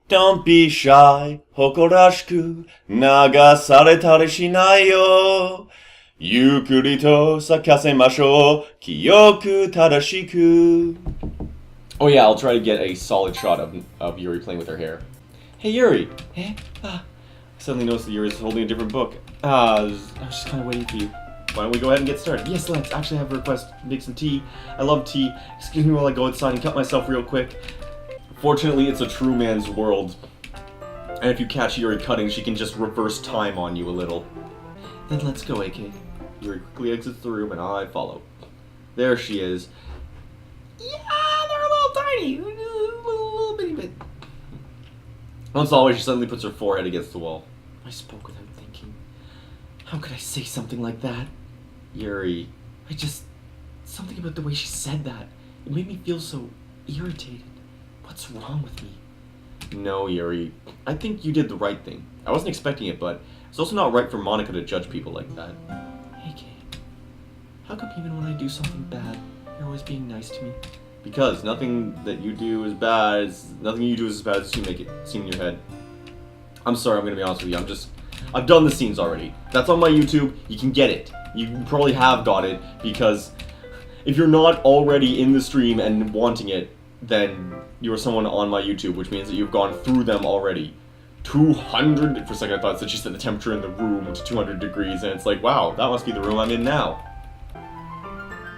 Don't be shy, 誇らしく流されたりしないよ。ゆっくりと咲かせましょう。清く正しく。Oh yeah, I'll try to get a solid shot of Yuri playing with her hair. Hey Yuri! I suddenly noticed that Yuri is holding a different book. I was just kind of waiting for you. Why don't we go ahead and get started? Yes, let's. Actually, I have a request. Make some tea. I love tea. Excuse me while I go outside and cut myself real quick. Fortunately, it's a true man's world. And if you catch Yuri cutting, she can just reverse time on you a little. Then let's go, AK. Yuri quickly exits the room and I follow. There she is. Yeah, they're a little tiny. A little bitty bit. Once always, she suddenly puts her forehead against the wall. I spoke without thinking. How could I say something like that? Yuri. Something about the way she said that. It made me feel so irritated. What's wrong with me? No, Yuri. I think you did the right thing. I wasn't expecting it, but it's also not right for Monica to judge people like that. Hey, Kate. How come even when I do something bad, you're always being nice to me? Because nothing you do is as bad as you make it seem in your head. I'm sorry, I'm gonna be honest with you. I've done the scenes already. That's on my YouTube. You can get it. You probably have got it, because if you're not already in the stream and wanting it, then you are someone on my YouTube, which means that you've gone through them already. 200, for a second I thought that she set the temperature in the room to 200 degrees, and it's like, wow, that must be the room I'm in now.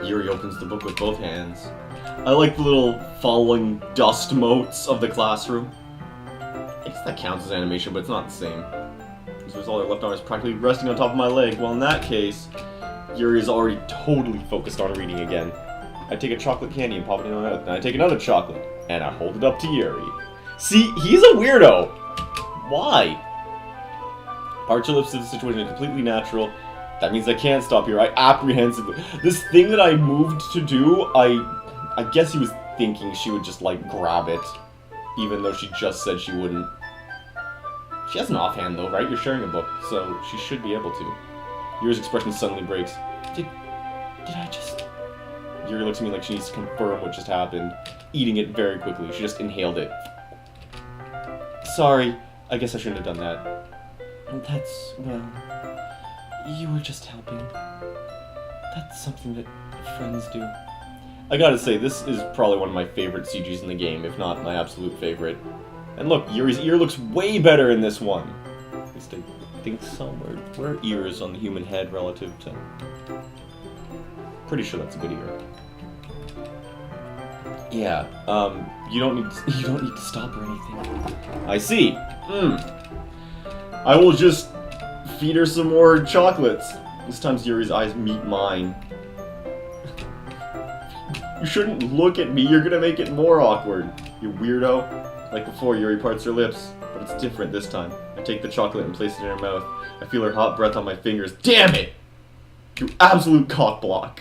Yuri opens the book with both hands. I like the little falling dust motes of the classroom. I guess that counts as animation, but it's not the same. Because all their left arm is practically resting on top of my leg. Well, in that case, Yuri is already totally focused on reading again. I take a chocolate candy and pop it in my mouth, and I take another chocolate, and I hold it up to Yuri. See, he's a weirdo! Why? Archer lips to the situation is completely natural. That means I can't stop here. I apprehensively... This thing that I moved to do, I guess he was thinking she would just, like, grab it. Even though she just said she wouldn't. She has an offhand, though, right? You're sharing a book, so she should be able to. Yuri's expression suddenly breaks. Did I just... Yuri looks at me like she needs to confirm what just happened, eating it very quickly. She just inhaled it. Sorry, I guess I shouldn't have done that. Well, you were just helping. That's something that friends do. I gotta say, this is probably one of my favorite CGs in the game, if not my absolute favorite. And look, Yuri's ear looks way better in this one. At least I think so. Where are ears on the human head relative to... Pretty sure that's a good ear. Yeah, you don't need to stop or anything. I see. I will just feed her some more chocolates. This time Yuri's eyes meet mine. You shouldn't look at me, you're gonna make it more awkward, you weirdo. Like before, Yuri parts her lips, but it's different this time. I take the chocolate and place it in her mouth. I feel her hot breath on my fingers. Damn it! You absolute cockblock.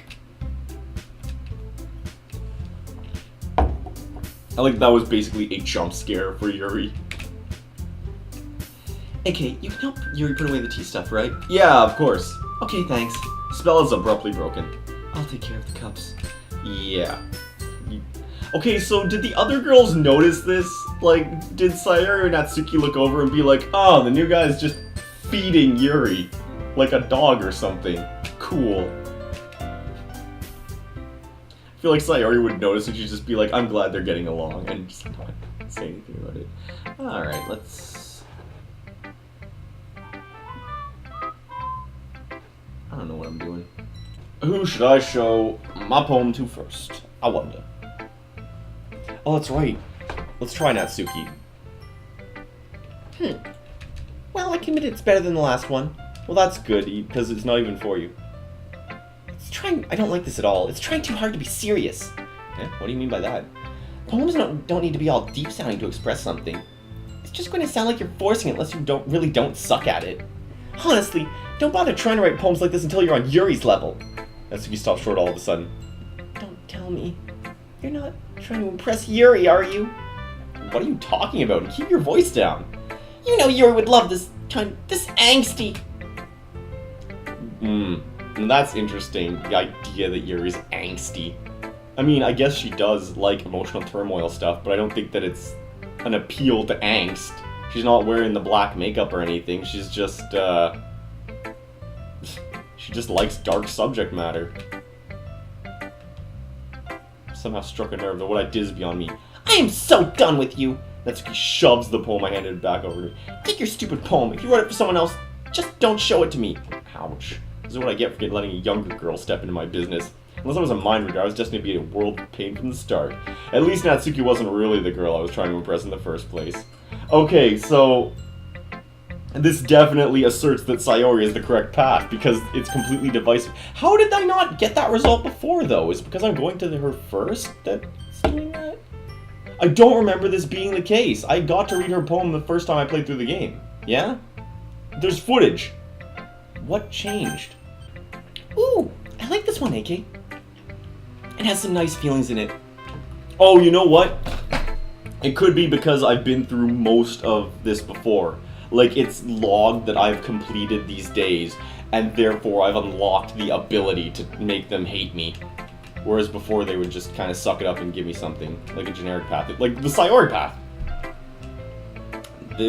I like that was basically a jump scare for Yuri. Okay, you can help Yuri put away the tea stuff, right? Yeah, of course. Okay, thanks. Spell is abruptly broken. I'll take care of the cups. Yeah. Okay, so did the other girls notice this? Like, did Sayori or Natsuki look over and be like, oh, the new guy's just feeding Yuri like a dog or something? Cool. I feel like Sayori would notice and she'd just be like, I'm glad they're getting along, and just not say anything about it. Alright, let's... I don't know what I'm doing. Who should I show my poem to first? I wonder. Oh, that's right. Let's try Natsuki. Well, I can admit it's better than the last one. Well, that's good, because it's not even for you. I don't like this at all. It's trying too hard to be serious. Eh? What do you mean by that? Poems don't need to be all deep sounding to express something. It's just going to sound like you're forcing it unless you don't suck at it. Honestly, don't bother trying to write poems like this until you're on Yuri's level. Natsuki stops short all of a sudden. Don't tell me. You're not trying to impress Yuri, are you? What are you talking about? Keep your voice down. You know Yuri would love this angsty. That's interesting, the idea that Yuri's angsty. I mean, I guess she does like emotional turmoil stuff, but I don't think that it's an appeal to angst. She's not wearing the black makeup or anything. She's just, she just likes dark subject matter. Somehow struck a nerve, though what I did is beyond me. I am so done with you! Natsuki shoves the poem I handed back over to me. Take your stupid poem. If you wrote it for someone else, just don't show it to me. Ouch. This is what I get for letting a younger girl step into my business. Unless I was a mind reader, I was destined to be a world of pain from the start. At least Natsuki wasn't really the girl I was trying to impress in the first place. Okay, so this definitely asserts that Sayori is the correct path, because it's completely divisive. How did I not get that result before, though? Is it because I'm going to her first that's doing that? I don't remember this being the case. I got to read her poem the first time I played through the game. Yeah? There's footage. What changed? Ooh, I like this one, AK. It has some nice feelings in it. Oh, you know what? It could be because I've been through most of this before. Like, it's logged that I've completed these days, and therefore I've unlocked the ability to make them hate me. Whereas before they would just kind of suck it up and give me something, like a generic path. Like the Sayori path.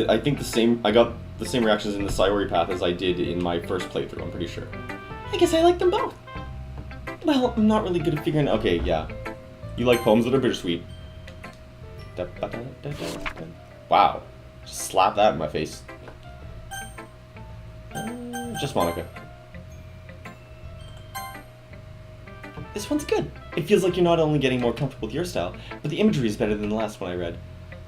I think I got the same reactions in the Sayori path as I did in my first playthrough, I'm pretty sure. I guess I like them both. Well, I'm not really good at figuring out. Okay, yeah. You like poems that are bittersweet. Wow. Just slap that in my face. Just Monica. This one's good. It feels like you're not only getting more comfortable with your style, but the imagery is better than the last one I read.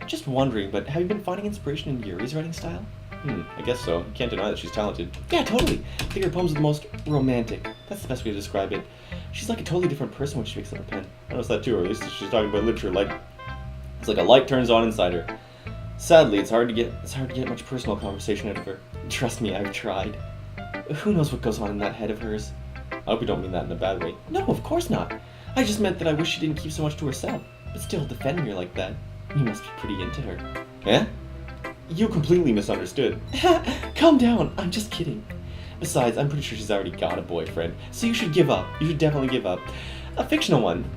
Just wondering, but have you been finding inspiration in Yuri's writing style? I guess so. You can't deny that she's talented. Yeah, totally. I think her poems are the most romantic. That's the best way to describe it. She's like a totally different person when she picks up a pen. I noticed that too, or at least she's talking about literature. Like, it's like a light turns on inside her. Sadly, it's hard to get much personal conversation out of her. Trust me, I've tried. Who knows what goes on in that head of hers? I hope you don't mean that in a bad way. No, of course not. I just meant that I wish she didn't keep so much to herself. But still, defending her like that, you must be pretty into her. Eh? You completely misunderstood. Calm down, I'm just kidding. Besides, I'm pretty sure she's already got a boyfriend, so you should give up. You should definitely give up. A fictional one.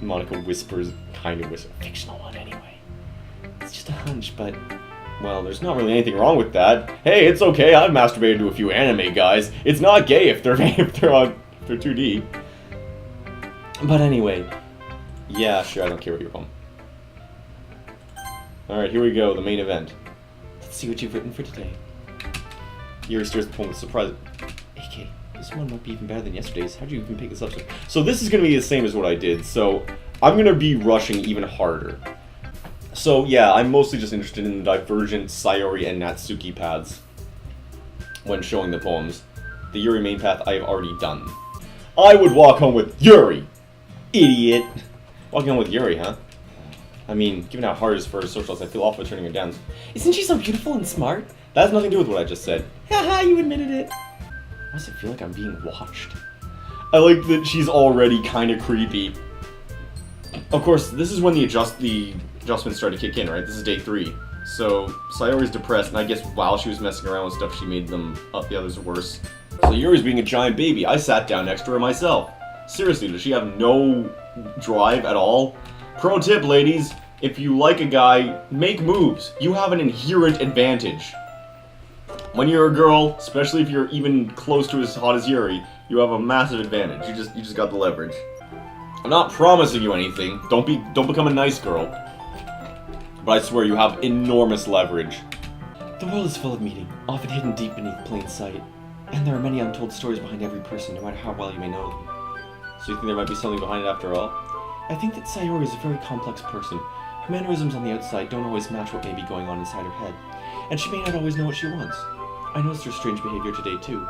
Monica whispers, kind of whispers. Fictional one, anyway. It's just a hunch, but... Well, there's not really anything wrong with that. Hey, it's okay, I've masturbated to a few anime guys. It's not gay if they're 2D. But anyway. Yeah, sure, I don't care what you're home. Alright, here we go, the main event. Let's see what you've written for today. Yuri stares at the poem with surprise. AK, this one might be even better than yesterday's. How'd you even pick this up? So this is going to be the same as what I did, so I'm going to be rushing even harder. So yeah, I'm mostly just interested in the divergent Sayori and Natsuki paths when showing the poems. The Yuri main path I have already done. I would walk home with Yuri! Idiot! Walking home with Yuri, huh? I mean, given how hard it is for her to socialize, I feel awful turning her down. Isn't she so beautiful and smart? That has nothing to do with what I just said. Haha, you admitted it. Why does it feel like I'm being watched? I like that she's already kind of creepy. Of course, this is when the adjustments start to kick in, right? This is day 3. So, Sayori's depressed, and I guess while she was messing around with stuff, she made the others worse. So Yuri's being a giant baby. I sat down next to her myself. Seriously, does she have no drive at all? Pro tip, ladies, if you like a guy, make moves. You have an inherent advantage. When you're a girl, especially if you're even close to as hot as Yuri, you have a massive advantage. You just got the leverage. I'm not promising you anything. Don't become a nice girl. But I swear you have enormous leverage. The world is full of meaning, often hidden deep beneath plain sight. And there are many untold stories behind every person, no matter how well you may know them. So you think there might be something behind it after all? I think that Sayori is a very complex person. Her mannerisms on the outside don't always match what may be going on inside her head. And she may not always know what she wants. I noticed her strange behavior today too.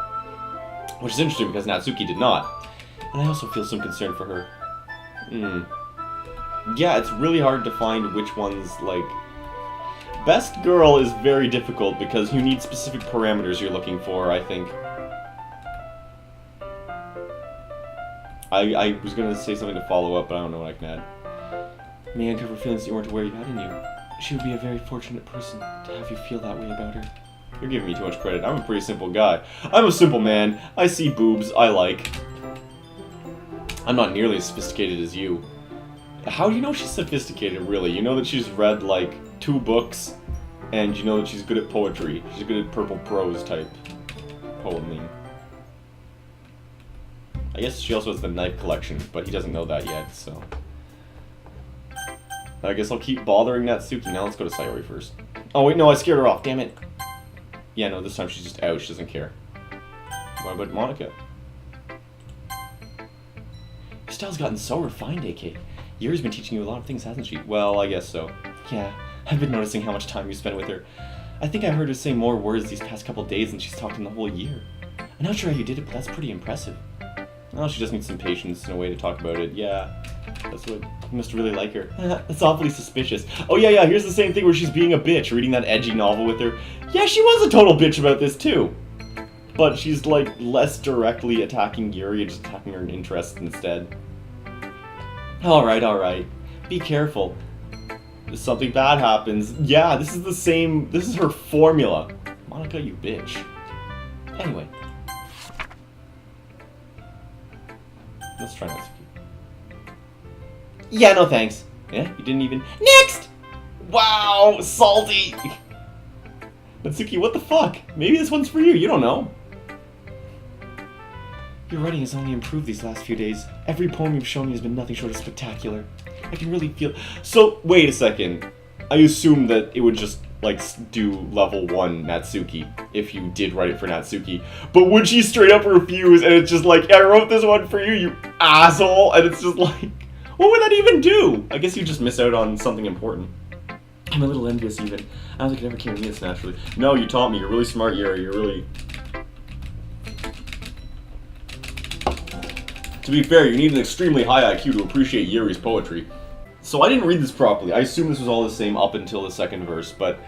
Which is interesting because Natsuki did not. And I also feel some concern for her. Yeah, it's really hard to find which one's, like... Best girl is very difficult because you need specific parameters you're looking for, I think. I was going to say something to follow up, but I don't know what I can add. May uncover feelings that you weren't aware you had in you. She would be a very fortunate person to have you feel that way about her. You're giving me too much credit. I'm a pretty simple guy. I'm a simple man. I see boobs. I like. I'm not nearly as sophisticated as you. How do you know she's sophisticated, really? You know that she's read, like, 2 books, and you know that she's good at poetry. She's good at purple prose type poeming. I guess she also has the knife collection, but he doesn't know that yet, so... I guess I'll keep bothering Natsuki. Now let's go to Sayori first. Oh wait, no, I scared her off, damn it. Yeah, no, this time she's just out, she doesn't care. What about Monica? Your style's gotten so refined, AK. Yuri's been teaching you a lot of things, hasn't she? Well, I guess so. Yeah, I've been noticing how much time you spend with her. I think I heard her say more words these past couple days than she's talked in the whole year. I'm not sure how you did it, but that's pretty impressive. Well, she just needs some patience and a way to talk about it. Yeah, that's what... You must really like her. That's awfully suspicious. Oh yeah, here's the same thing where she's being a bitch, reading that edgy novel with her. Yeah, she was a total bitch about this too. But she's, like, less directly attacking Yuri and just attacking her interests instead. Alright. Be careful. If something bad happens. Yeah, this is the same... This is her formula. Monica, you bitch. Anyway. Let's try Natsuki. Yeah, no thanks. Yeah, you didn't even... Next! Wow, salty! Natsuki, what the fuck? Maybe this one's for you, you don't know. Your writing has only improved these last few days. Every poem you've shown me has been nothing short of spectacular. I can really feel... So, wait a second. I assume that it would just, like, do level 1 Natsuki if you did write it for Natsuki. But would she straight up refuse and it's just like, I wrote this one for you, you asshole? And it's just like, what would that even do? I guess you just miss out on something important. I'm a little envious even. I don't think it ever came to me this naturally. No, you taught me. You're really smart, Yuri. You're really... To be fair, you need an extremely high IQ to appreciate Yuri's poetry. So I didn't read this properly. I assume this was all the same up until the second verse, but...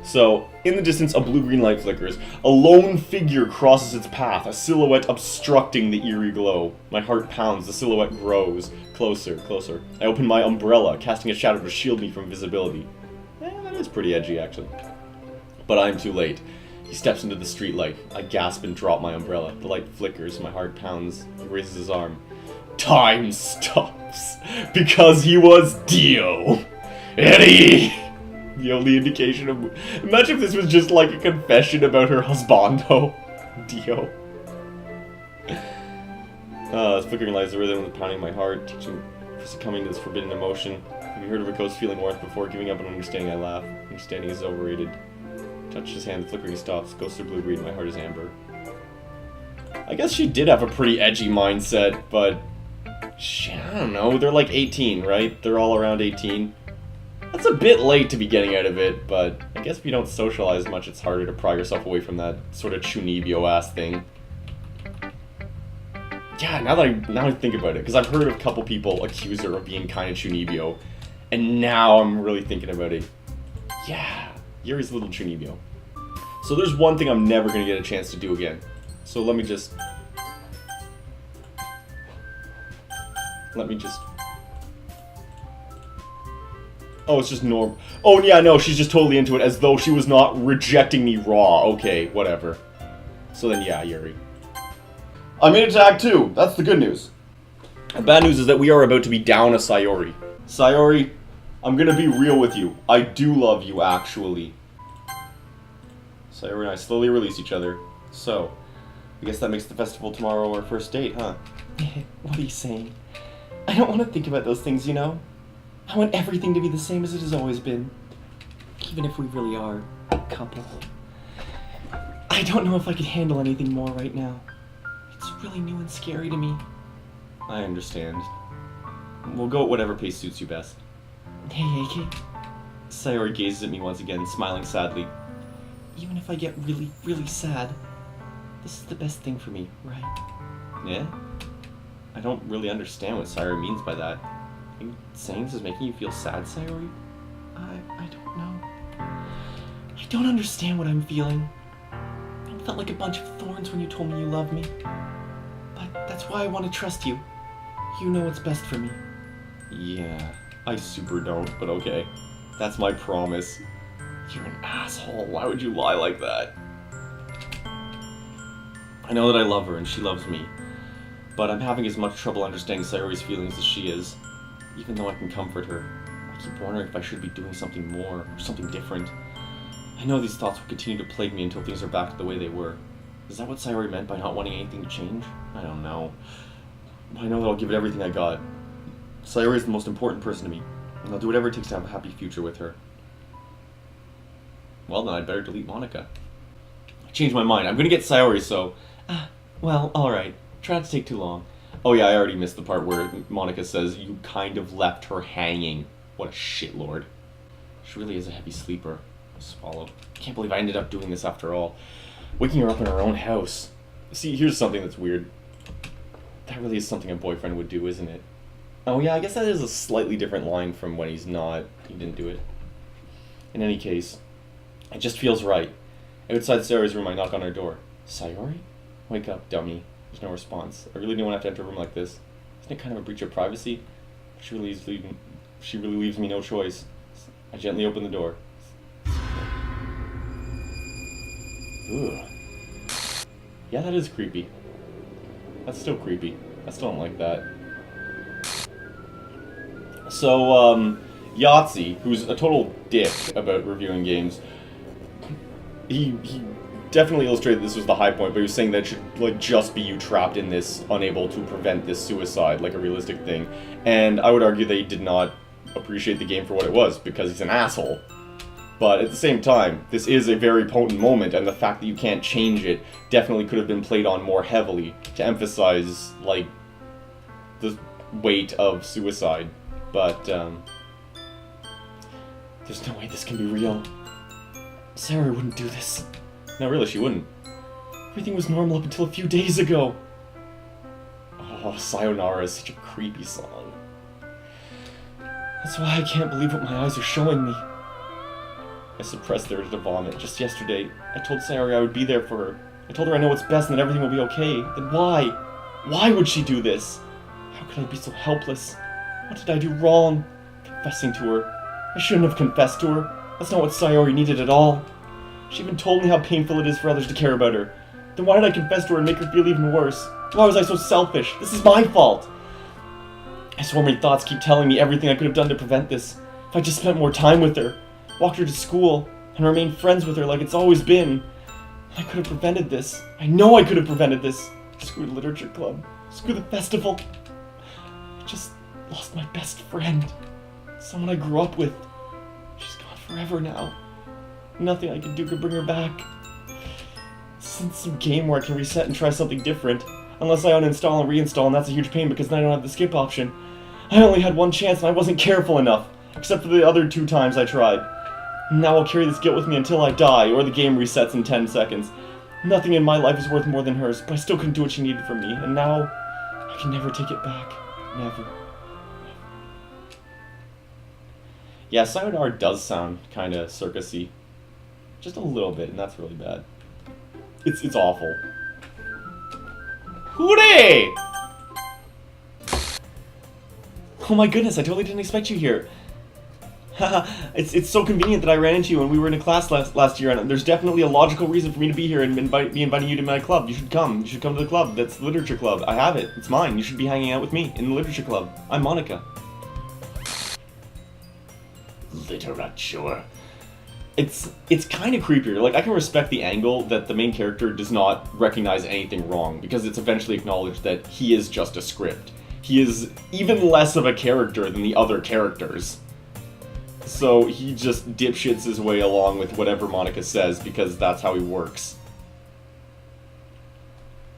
So, in the distance, a blue-green light flickers. A lone figure crosses its path, a silhouette obstructing the eerie glow. My heart pounds, the silhouette grows. Closer. I open my umbrella, casting a shadow to shield me from visibility. That is pretty edgy, actually. But I'm too late. He steps into the streetlight. I gasp and drop my umbrella. The light flickers, my heart pounds. He raises his arm. Time stops. Because he was Dio. Eddie! The only indication of... Imagine if this was just like a confession about her husbando. Dio. Flickering lights, the rhythm of the pounding my heart, teaching for succumbing to this forbidden emotion. Have you heard of a ghost feeling warmth before giving up on understanding? I laugh. Understanding is overrated. Touch his hand, the flickering stops. Ghosts are blue-green, my heart is amber. I guess she did have a pretty edgy mindset, but... I don't know, they're like 18, right? They're all around 18. That's a bit late to be getting out of it, but I guess if you don't socialize much, it's harder to pry yourself away from that sort of chunibyo-ass thing. Yeah, now I think about it, because I've heard a couple people accuse her of being kind of chunibyo, and now I'm really thinking about it. Yeah, Yuri's a little chunibyo. So there's one thing I'm never going to get a chance to do again. So let me just... Oh, it's just normal. Oh, yeah, no, she's just totally into it, as though she was not rejecting me raw. Okay, whatever. So then, yeah, Yuri. I made it to Act 2. That's the good news. The bad news is that we are about to be down a Sayori. Sayori, I'm gonna be real with you. I do love you, actually. Sayori and I slowly release each other. So, I guess that makes the festival tomorrow our first date, huh? What are you saying? I don't want to think about those things, you know? I want everything to be the same as it has always been. Even if we really are a couple. I don't know if I could handle anything more right now. It's really new and scary to me. I understand. We'll go at whatever pace suits you best. Hey, AK. Sayori gazes at me once again, smiling sadly. Even if I get really, really sad, this is the best thing for me, right? Yeah? I don't really understand what Sayori means by that. Are you saying this is making you feel sad, Sayori? I don't know. I don't understand what I'm feeling. It felt like a bunch of thorns when you told me you love me. But that's why I want to trust you. You know what's best for me. Yeah, I super don't, but okay. That's my promise. You're an asshole. Why would you lie like that? I know that I love her and she loves me. But I'm having as much trouble understanding Sayori's feelings as she is. even though I can comfort her, I keep wondering if I should be doing something more, or something different. I know these thoughts will continue to plague me until things are back to the way they were. Is that what Sayori meant by not wanting anything to change? I don't know. I know that I'll give it everything I got. Sayori is the most important person to me, and I'll do whatever it takes to have a happy future with her. Well, then I'd better delete Monica. I changed my mind. I'm gonna get Sayori, so... well, alright. Try not to take too long. Oh yeah, I already missed the part where Monica says, you kind of left her hanging. What a shitlord. She really is a heavy sleeper. Swallow. Can't believe I ended up doing this after all. Waking her up in her own house. See, here's something that's weird. That really is something a boyfriend would do, isn't it? Oh yeah, I guess that is a slightly different line from when he's not. He didn't do it. In any case, it just feels right. Outside Sayori's room, I knock on her door. Sayori? Wake up, dummy. There's no response. I really don't want to have to enter a room like this. Isn't it kind of a breach of privacy? She really leaves me no choice. I gently open the door. Ugh. Yeah, that is creepy. That's still creepy. I still don't like that. So, Yahtzee, who's a total dick about reviewing games, he definitely illustrated this was the high point, but he was saying that it should, like, just be you trapped in this, unable to prevent this suicide, like a realistic thing. And I would argue that he did not appreciate the game for what it was, because he's an asshole. But at the same time, this is a very potent moment, and the fact that you can't change it definitely could have been played on more heavily to emphasize, like, the weight of suicide. But, there's no way this can be real. Sarah wouldn't do this. No, really, she wouldn't. Everything was normal up until a few days ago. Oh, Sayonara is such a creepy song. That's why I can't believe what my eyes are showing me. I suppressed the urge to vomit. Just yesterday, I told Sayori I would be there for her. I told her I know what's best and that everything will be okay. Then why? Why would she do this? How could I be so helpless? What did I do wrong? Confessing to her. I shouldn't have confessed to her. That's not what Sayori needed at all. She even told me how painful it is for others to care about her. Then why did I confess to her and make her feel even worse? Why was I so selfish? This is my fault! I swear my thoughts keep telling me everything I could have done to prevent this. If I just spent more time with her, walked her to school, and remained friends with her like it's always been, I could have prevented this. I know I could have prevented this. Screw the literature club. Screw the festival. I just lost my best friend. Someone I grew up with. She's gone forever now. Nothing I can do could bring her back. Since some game where I can reset and try something different. Unless I uninstall and reinstall, and that's a huge pain because then I don't have the skip option. I only had one chance and I wasn't careful enough. Except for the other 2 times I tried. Now I'll carry this guilt with me until I die, or the game resets in 10 seconds. Nothing in my life is worth more than hers, but I still couldn't do what she needed from me, and now I can never take it back. Never. Yeah, Sayonara does sound kinda circusy. Just a little bit, and that's really bad. It's awful. Hooray! Oh my goodness, I totally didn't expect you here. Haha, it's so convenient that I ran into you when we were in a class last year, and there's definitely a logical reason for me to be here and be inviting you to my club. You should come. You should come to the club. That's the literature club. I have it. It's mine. You should be hanging out with me in the literature club. I'm Monica. Literature. It's kind of creepier. Like, I can respect the angle that the main character does not recognize anything wrong, because it's eventually acknowledged that he is just a script. He is even less of a character than the other characters. So he just dipshits his way along with whatever Monica says, because that's how he works.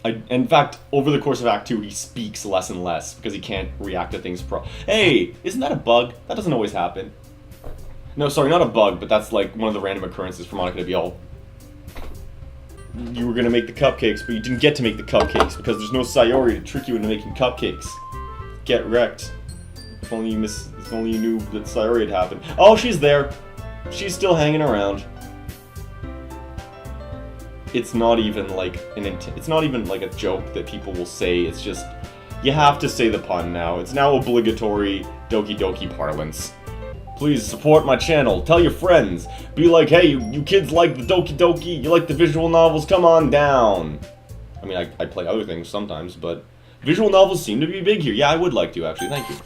In fact, over the course of Act 2, he speaks less and less, because he can't react to things Hey, isn't that a bug? That doesn't always happen. No, sorry, not a bug, but that's like one of the random occurrences for Monica to be all... You were gonna make the cupcakes, but you didn't get to make the cupcakes, because there's no Sayori to trick you into making cupcakes. Get wrecked. If only you knew that Sayori had happened. Oh, she's there. She's still hanging around. It's not even like it's not even like a joke that people will say. It's just you have to say the pun now. It's now obligatory Doki Doki parlance. Please support my channel. Tell your friends. Be like, hey, you kids like the Doki Doki? You like the visual novels? Come on down. I mean, I play other things sometimes, but visual novels seem to be big here. Yeah, I would like to, actually. Thank you.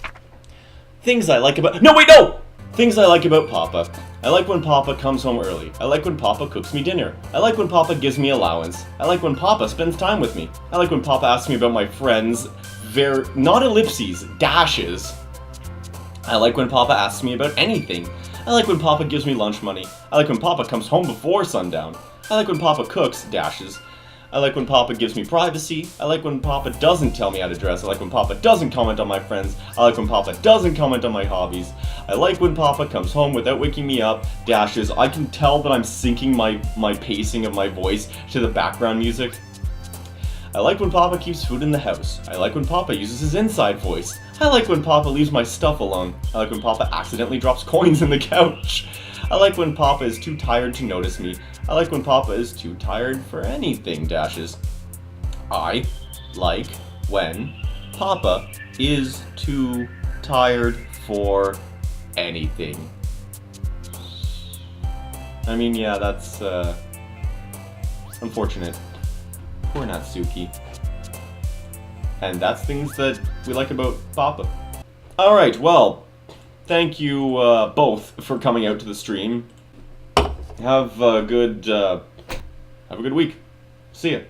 Things I like about... No, wait, no! Things I like about Papa. I like when Papa comes home early. I like when Papa cooks me dinner. I like when Papa gives me allowance. I like when Papa spends time with me. I like when Papa asks me about my friends. Not ellipses, dashes. I like when Papa asks me about anything. I like when Papa gives me lunch money. I like when Papa comes home before sundown. I like when Papa cooks, dashes. I like when Papa gives me privacy. I like when Papa doesn't tell me how to dress. I like when Papa doesn't comment on my friends. I like when Papa doesn't comment on my hobbies. I like when Papa comes home without waking me up, dashes. I can tell that I'm syncing my pacing of my voice to the background music. I like when Papa keeps food in the house. I like when Papa uses his inside voice. I like when Papa leaves my stuff alone. I like when Papa accidentally drops coins in the couch. I like when Papa is too tired to notice me. I like when Papa is too tired for anything, dashes. I like when Papa is too tired for anything. I mean, yeah, that's, unfortunate. Poor Natsuki. And that's things that we like about Papa. Alright, well, thank you both for coming out to the stream. Have a good week. See ya.